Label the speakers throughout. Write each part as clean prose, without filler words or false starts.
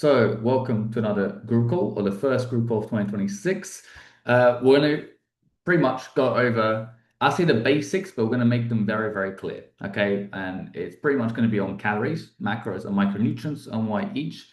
Speaker 1: So, welcome to another group call, or the first group call of 2026. We're going to pretty much go over, I say the basics, but we're going to make them very, very clear. Okay. And it's pretty much going to be on calories, macros, and micronutrients, and why each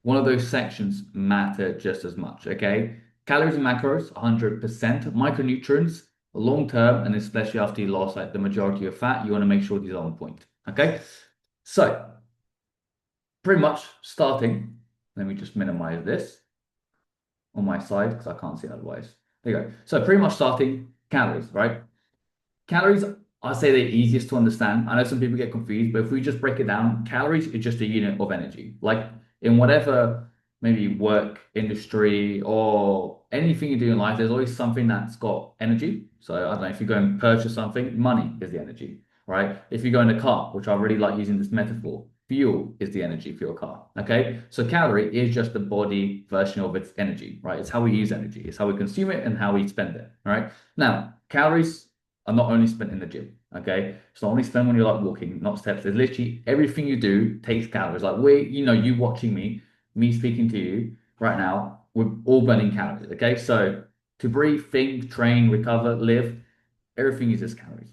Speaker 1: one of those sections matter just as much. Okay. Calories and macros, 100%. Micronutrients, long term, and especially after you lost like the majority of fat, you want to make sure these are on point. Okay. So, pretty much starting. Let me just minimize this on my side because I can't see it otherwise. There you go. So pretty much starting calories, right? Calories, I say they're easiest to understand. I know some people get confused, but if we just break it down, calories is just a unit of energy. Like in whatever maybe work industry or anything you do in life, there's always something that's got energy. So I don't know if you go and purchase something, money is the energy, right? If you go in a car, which I really like using this metaphor, fuel is the energy for your car. Okay. So calorie is just the body version of its energy, right? It's how we use energy, it's how we consume it and how we spend it. Right. Now, calories are not only spent in the gym. Okay. It's not only spent when you're like walking, not steps. There's literally everything you do takes calories. Like you watching me speaking to you right now, we're all burning calories. Okay. So to breathe, think, train, recover, live, everything uses calories.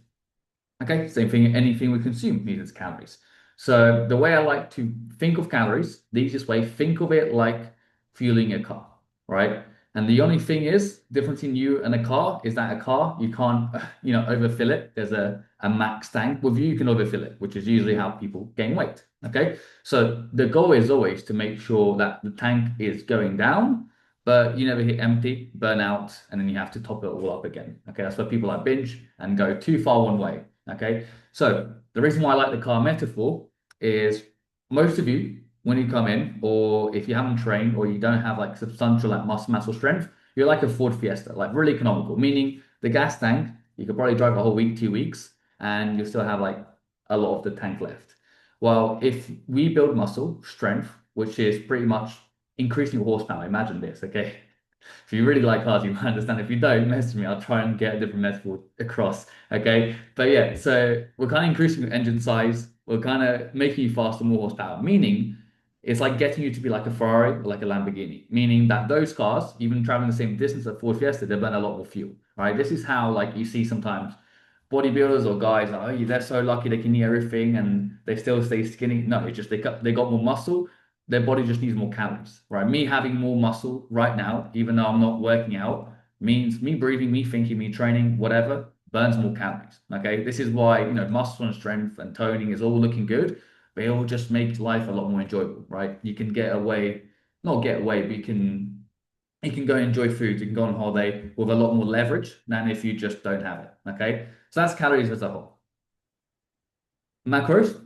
Speaker 1: Okay, same thing, anything we consume uses calories. So the way I like to think of calories, the easiest way, think of it like fueling a car, right? And the only thing is, difference in you and a car is that a car, you can't, overfill it. There's a max tank. With you can overfill it, which is usually how people gain weight. Okay. So the goal is always to make sure that the tank is going down, but you never hit empty, burn out, and then you have to top it all up again. Okay. That's why people like binge and go too far one way. Okay. So the reason why I like the car metaphor is most of you, when you come in, or if you haven't trained or you don't have like substantial like muscle strength, you're like a Ford Fiesta, like really economical, meaning the gas tank, you could probably drive a whole week, 2 weeks, and you still have like a lot of the tank left. Well, if we build muscle strength, which is pretty much increasing horsepower, imagine this, okay? If you really like cars, you might understand. If you don't, message me. I'll try and get a different metaphor across. Okay. But yeah, so we're kind of increasing your engine size. We're kind of making you faster, more horsepower, meaning it's like getting you to be like a Ferrari or like a Lamborghini, meaning that those cars, even traveling the same distance as Ford Fiesta, they burn a lot more fuel, right? This is how like you see sometimes bodybuilders or guys like, oh, they're so lucky they can eat everything and they still stay skinny. No, it's just they got more muscle. Their body just needs more calories, right? Me having more muscle right now, even though I'm not working out, means me breathing, me thinking, me training, whatever, burns more calories. Okay, this is why muscle and strength and toning is all looking good, but it will just make life a lot more enjoyable, right? You can get away, not get away, but you can go enjoy food. You can go on holiday with a lot more leverage than if you just don't have it. Okay. So that's calories as a whole. Macros.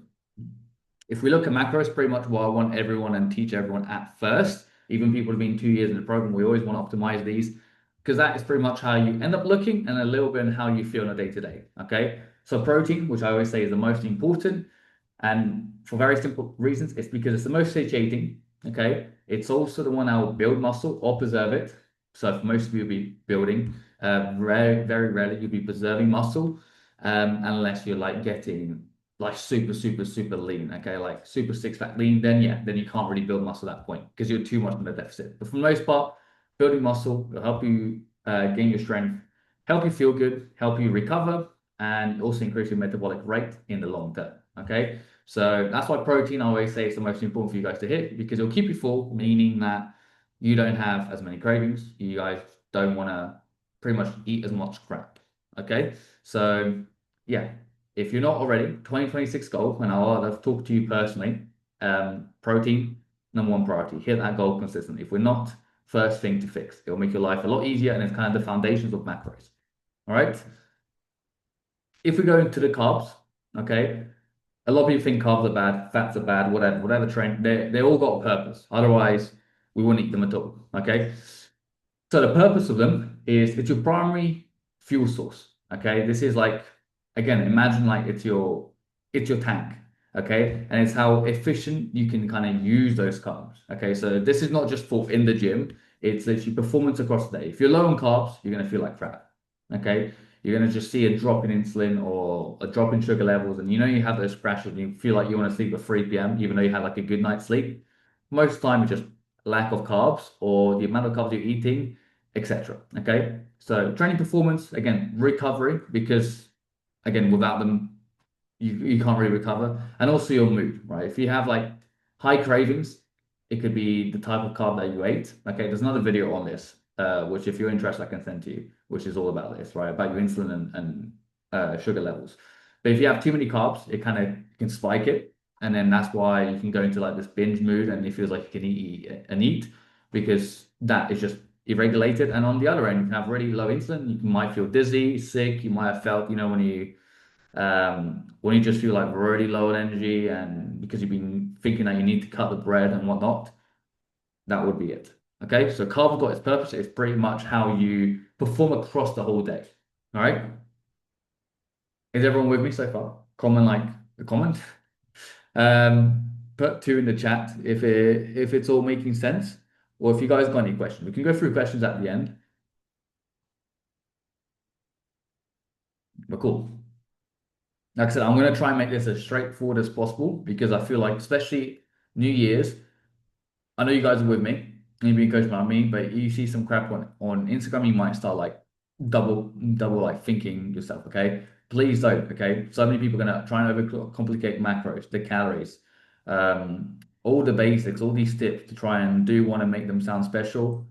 Speaker 1: If we look at macros, pretty much what I want everyone and teach everyone at first, even people who've been 2 years in the program, we always want to optimize these because that is pretty much how you end up looking and a little bit on how you feel on a day to day. Okay. So protein, which I always say is the most important, and for very simple reasons, it's because it's the most satiating. Okay. It's also the one that will build muscle or preserve it. So for most of you, will be building. Very rarely you'll be preserving muscle, unless you're like getting like super, super, super lean. Okay, like super six pack lean. Then yeah, then you can't really build muscle at that point because you're too much in a deficit. But for the most part, building muscle will help you gain your strength, help you feel good, help you recover, and also increase your metabolic rate in the long term. Okay. So that's why protein, I always say, is the most important for you guys to hit because it'll keep you full, meaning that you don't have as many cravings. You guys don't want to pretty much eat as much crap. Okay. So, yeah, if you're not already, 2026 goal, and I've talked to you personally, protein, number one priority. Hit that goal consistently. If we're not, first thing to fix. It'll make your life a lot easier and it's kind of the foundations of macros. All right. If we go into the carbs, okay, a lot of people think carbs are bad, fats are bad, whatever trend. They all got a purpose. Otherwise, we wouldn't eat them at all. Okay. So the purpose of them is it's your primary fuel source. Okay. This is like, again, imagine like it's your tank. Okay. And it's how efficient you can kind of use those carbs. Okay. So this is not just for in the gym, it's literally performance across the day. If you're low on carbs, you're gonna feel like crap. Okay. You're gonna just see a drop in insulin or a drop in sugar levels, and you have those crashes and you feel like you want to sleep at 3 p.m. even though you had like a good night's sleep. Most of the time, it's just lack of carbs or the amount of carbs you're eating, etc. Okay, so training performance, again, recovery, because again, without them, you can't really recover, and also your mood, right? If you have like high cravings, it could be the type of carb that you ate. Okay, there's another video on this, which if you're interested, I can send to you, which is all about this, right? About your insulin and sugar levels. But if you have too many carbs, it kind of can spike it, and then that's why you can go into like this binge mood, and it feels like you can eat and eat because that is just irregulated. And on the other end, you can have really low insulin. You might feel dizzy, sick. You might have felt, when you just feel like really low on energy, and because you've been thinking that you need to cut the bread and whatnot, that would be it. Okay, so carb got its purpose. It's pretty much how you perform across the whole day. All right, is everyone with me so far? Comment like a comment. Put two in the chat if it's all making sense, or if you guys got any questions. We can go through questions at the end. But cool. Like I said, I'm going to try and make this as straightforward as possible because I feel like, especially New Year's, I know you guys are with me and you've been coached by me, but you see some crap on Instagram, you might start like double like thinking yourself, okay? Please don't, okay? So many people are gonna try and overcomplicate macros, the calories, all the basics, all these tips to try and do want to make them sound special.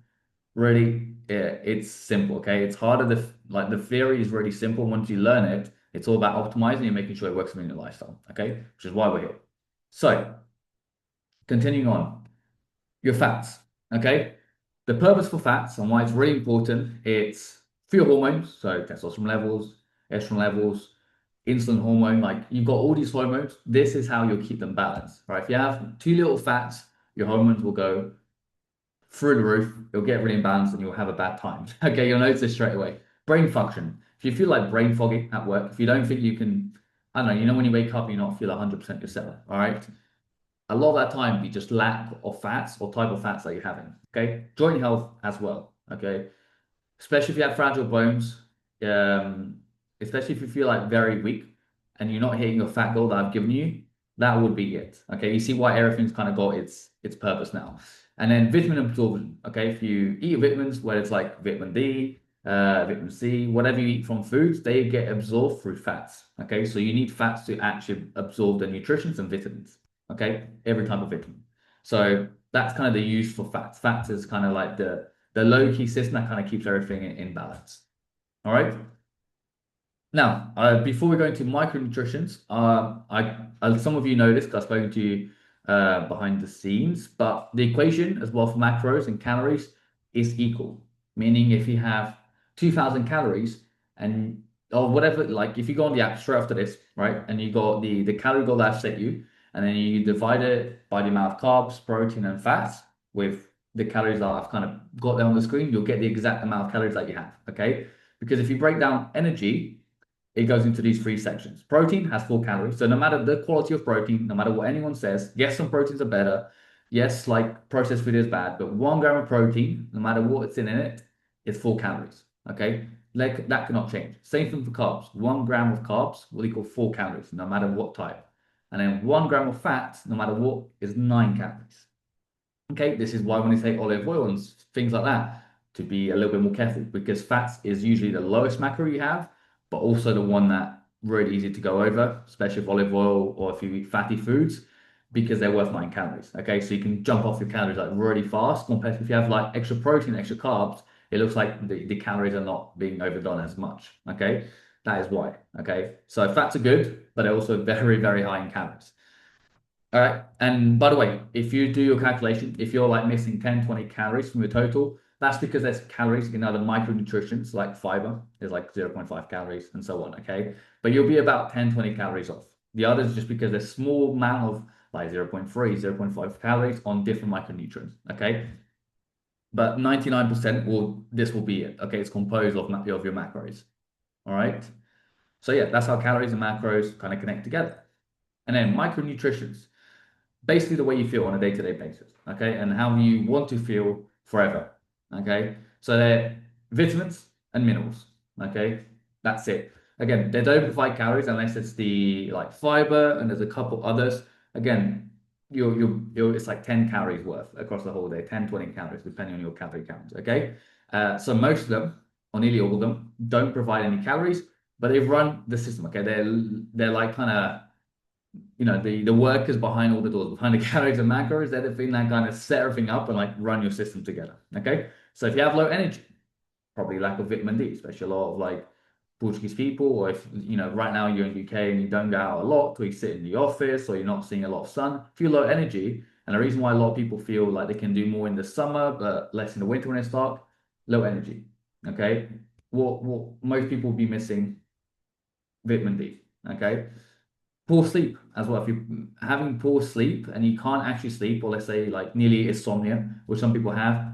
Speaker 1: Really, yeah, it's simple, okay? It's harder like the theory is really simple. Once you learn it, it's all about optimizing and making sure it works within your lifestyle, okay? Which is why we're here. So, continuing on your fats. Okay. The purpose for fats and why it's really important, it's for your hormones, so testosterone levels, estrogen levels, insulin hormone, like you've got all these hormones. This is how you'll keep them balanced, right? If you have too little fats, your hormones will go through the roof, you'll get really imbalanced and you'll have a bad time. Okay, you'll notice this straight away. Brain function. If you feel like brain foggy at work, if you don't think you can, I don't know, when you wake up, you not feel 100% yourself, all right? A lot of that time be just lack of fats or type of fats that you're having. Okay, joint health as well. Okay, especially if you have fragile bones, um, especially if you feel like very weak and you're not hitting your fat goal that I've given you, that would be it. Okay, you see why everything's kind of got its purpose now. And then vitamin absorption. Okay, if you eat vitamins, whether it's like vitamin D, vitamin C, whatever you eat from foods, they get absorbed through fats. Okay, so you need fats to actually absorb the nutrients and vitamins. Okay, every type of vitamin. So that's kind of the use for fats. Fats is kind of like the low key system that kind of keeps everything in balance. All right. Now, before we go into micronutrients, some of you know this because I've spoken to you behind the scenes, but the equation as well for macros and calories is equal. Meaning, if you have 2,000 calories and or whatever, like if you go on the app straight after this, right, and you got the calorie goal that I've set you, and then you divide it by the amount of carbs, protein, and fats with the calories that I've kind of got there on the screen, you'll get the exact amount of calories that you have. Okay, because if you break down energy, it goes into these three sections. Protein has 4 calories. So no matter the quality of protein, no matter what anyone says, yes, some proteins are better. Yes, like processed food is bad, but 1 gram of protein, no matter what's in it, is 4 calories. Okay. Like that cannot change. Same thing for carbs. 1 gram of carbs will equal 4 calories, no matter what type. And then 1 gram of fat, no matter what, is 9 calories. Okay, this is why when they say olive oil and things like that, to be a little bit more careful because fats is usually the lowest macro you have, but also the one that really easy to go over, especially with olive oil or if you eat fatty foods, because they're worth 9 calories. Okay, so you can jump off your calories like really fast compared to if you have like extra protein, extra carbs, it looks like the calories are not being overdone as much. Okay, that is why. Okay, so fats are good, but they're also very, very high in calories. All right. And by the way, if you do your calculation, if you're like missing 10, 20 calories from your total, that's because there's calories in other micronutrients like fiber, there's like 0.5 calories and so on. Okay. But you'll be about 10, 20 calories off. The others just because there's small amount of like 0.3, 0.5 calories on different micronutrients. Okay. But 99% this will be it. Okay. It's composed of your macros. All right. So yeah, that's how calories and macros kind of connect together. And then micronutrients basically the way you feel on a day-to-day basis, okay, and how you want to feel forever, okay. So they're vitamins and minerals, okay. That's it. Again, they don't provide calories unless it's the like fiber, and there's a couple others. Again, it's like 10 calories worth across the whole day, 10, 20 calories, depending on your calorie count. Okay. So most of them, or nearly all of them, don't provide any calories, but they run the system. Okay. They're like kind of, the workers behind all the doors, behind the calories and macros, they're the thing that kind of set everything up and like run your system together. Okay. So if you have low energy, probably lack of vitamin D, especially a lot of like Portuguese people, or if right now you're in the UK and you don't go out a lot, or you sit in the office, or you're not seeing a lot of sun, feel low energy. And the reason why a lot of people feel like they can do more in the summer but less in the winter when it's dark, low energy. Okay, what most people will be missing, vitamin D. Okay, poor sleep as well. If you're having poor sleep and you can't actually sleep, or let's say like nearly insomnia, which some people have,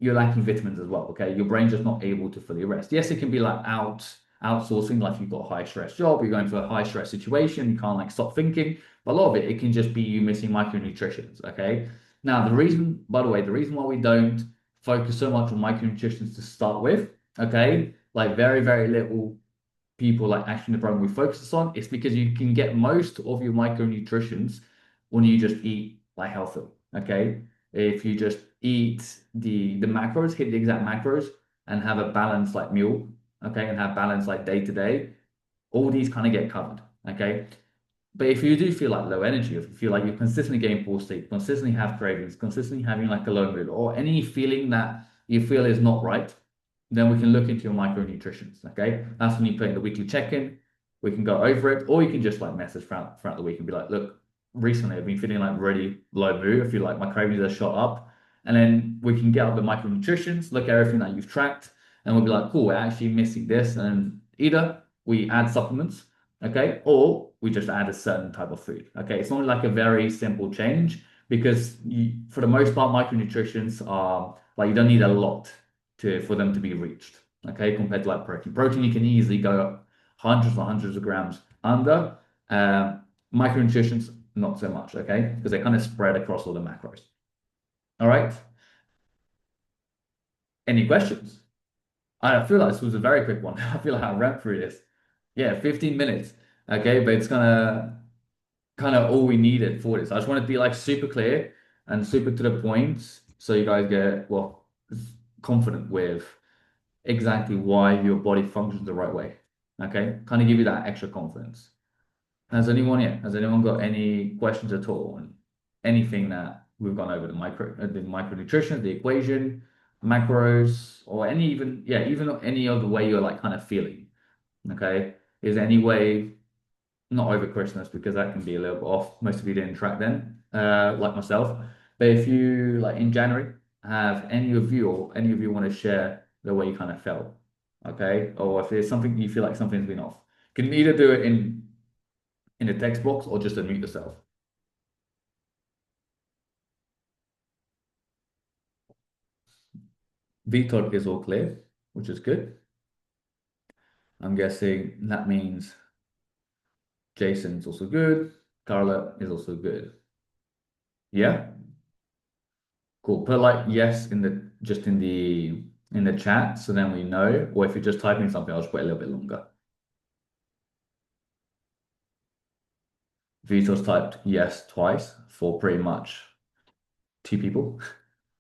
Speaker 1: you're lacking vitamins as well. Okay, your brain's just not able to fully rest. Yes, it can be like outsourcing, like you've got a high stress job, you're going for a high stress situation, you can't like stop thinking. But a lot of it can just be you missing micronutrients. Okay. Now, by the way, the reason why we don't focus so much on micronutrients to start with, okay, like very, very little people like actually in the program we focus on, it's because you can get most of your micronutrients when you just eat like healthy. Okay. If you just eat the macros, hit the exact macros and have a balanced like meal, okay, and have balance like day to day, all these kind of get covered. Okay. But if you do feel like low energy, if you feel like you're consistently getting poor sleep, consistently have cravings, consistently having like a low mood, or any feeling that you feel is not right, then we can look into your micronutrients. Okay. That's when you put in the weekly check-in. We can go over it, or you can just like message throughout the week and be like, look, recently I've been feeling like really low mood. I feel like my cravings are shot up. And then we can get up the micronutrients, look at everything that you've tracked, and we'll be like, cool, we're actually missing this. And either we add supplements, okay, or we just add a certain type of food. Okay. It's not like a very simple change because for the most part, micronutrients are like you don't need a lot for them to be reached. Okay, compared to like protein. Protein you can easily go up hundreds and hundreds of grams under. Micronutrients not so much. Okay, because they kind of spread across all the macros. All right. Any questions? I feel like this was a very quick one. I feel like I ran through this. Yeah, 15 minutes. Okay, but it's kind of all we needed for this. I just want to be like super clear and super to the point so you guys get confident with exactly why your body functions the right way. Okay, kind of give you that extra confidence. Has anyone got any questions at all on anything that we've gone over the micronutrition, the equation, macros, or even any other way you're like kind of feeling? Okay, is there any way, not over Christmas because that can be a little bit off. Most of you didn't track then, like myself. But if you like in January have any of you want to share the way you kind of felt, okay, or if there's something you feel like something's been off, you can either do it in the text box or just unmute yourself. Vitor is all clear, which is good. I'm guessing that means Jason's also good. Carla is also good. Yeah. Cool. Put like yes in the just in the chat so then we know. Or if you're just typing something, I'll just put a little bit longer. Vitor's typed yes twice for pretty much two people.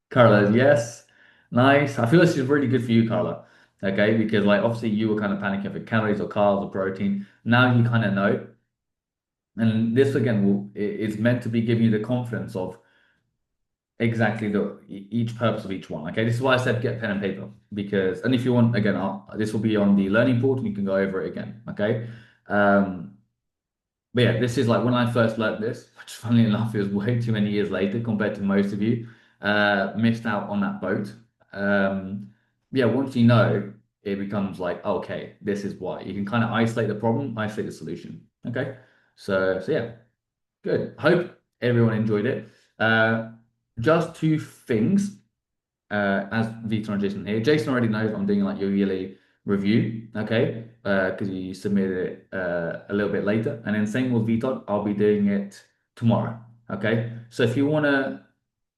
Speaker 1: Carla, yes. Nice. I feel this is really good for you, Carla. Okay, because like obviously you were kind of panicking for calories or carbs or protein. Now you kind of know. And this again is meant to be giving you the confidence of exactly each purpose of each one. Okay, this is why I said get pen and paper because, and if you want, again, this will be on the learning portal. You can go over it again. Okay, um, but yeah, this is like when I first learned this, which funnily enough is way too many years later compared to most of you. Missed out on that boat. Yeah, once you know, it becomes like okay, this is why you can kind of isolate the problem, isolate the solution. Okay, so yeah. Good. Hope everyone enjoyed it. Just two things, as Vita and Jason here. Jason already knows I'm doing like your yearly review, okay? Because you submitted it a little bit later. And then same with Vita, I'll be doing it tomorrow, okay? So if you want to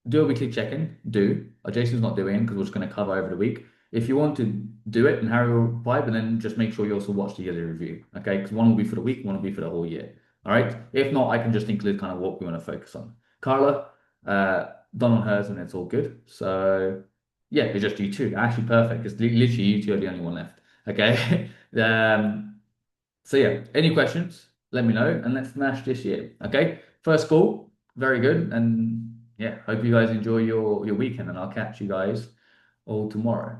Speaker 1: do a weekly check-in, do. Jason's not doing because we're just going to cover over the week. If you want to do it, and Harry will reply, but then just make sure you also watch the yearly review, okay? Because one will be for the week, one will be for the whole year. All right. If not, I can just include kind of what we want to focus on. Carla, done on hers and it's all good. So yeah, it's just you two. Actually, perfect. It's literally you two are the only one left. Okay. So yeah, any questions? Let me know and let's smash this year. Okay. First call, very good. And yeah, hope you guys enjoy your weekend and I'll catch you guys all tomorrow.